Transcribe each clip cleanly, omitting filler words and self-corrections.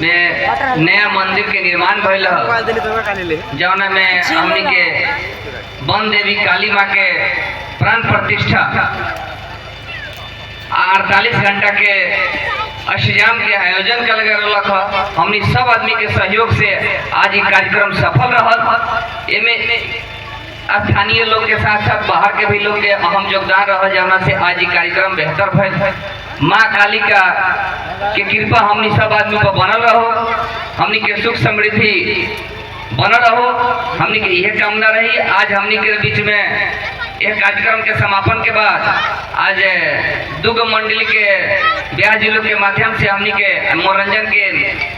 में नया मंदिर के निर्माण भइल जौना में हमनी के वन देवी काली माँ के प्राण प्रतिष्ठा 48 घंटा के अष्टयाम के आयोजन कल गया। हमनी सब आदमी के सहयोग से आज ये कार्यक्रम सफल रहा। एमे स्थानीय लोग के साथ साथ बाहर के भी लोग के अहम योगदान रहा जौना से आज ये कार्यक्रम बेहतर भइल। माँ काली का के कृपा हमनी सब आदमी पर बनल रहो, हमनी के सुख समृद्धि बनल रहो, हमनी के यह कामना रही। आज हमनी के बीच में एक कार्यक्रम के समापन के बाद आज दुगो मंडली के ब्याह जिलों के माध्यम से हमनी के मनोरंजन के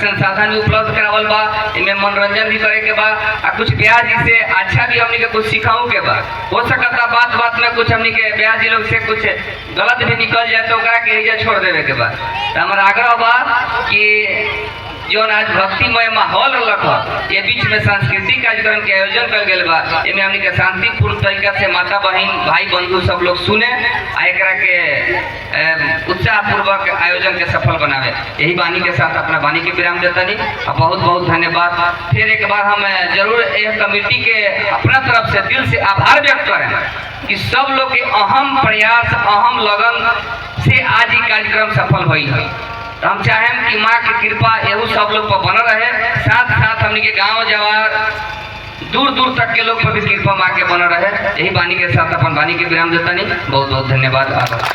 संसाधन भी उपलब्ध करावल बा। इनमें मनोरंजन भी करे के बा और कुछ ब्याह जी से अच्छा भी हमनी के कुछ सिखाऊ के बा। हो सकता बात बात में कुछ हमनी के ब्याह जी लोग से कुछ गलत भी निकल जाए तो ओकरा के एजा छोड़ देवे के बा। तो हमारा आग्रह बा कि जो आज भक्तिमय माहौल रख ये बीच में सांस्कृतिक कार्यक्रम के आयोजन कर गए बा। इनमें हमनी के शांतिपूर्ण तरीका से माता बहन भाई बंधु सब लोग सुने आ एकरा के उत्साह पूर्वक आयोजन के सफल बनावे। यही वाणी के साथ अपना वाणी के विराम देता नहीं। बहुत बहुत धन्यवाद। फिर एक बार हम जरूर यह कमेटी के अपना तरफ से दिल से आभार व्यक्त करें कि सब लोग के अहम प्रयास अहम लगन से आज ये कार्यक्रम सफल हुई है। तो हम चाहें कि माँ की कृपा एहू सब लोग पर बना रहे, साथ साथ हमने के गांव जवार दूर दूर तक के लोग पर भी कृपा माँ के बना रहे। यही वाणी के साथ अपन वाणी के विराम देता नहीं। बहुत बहुत धन्यवाद। आभार।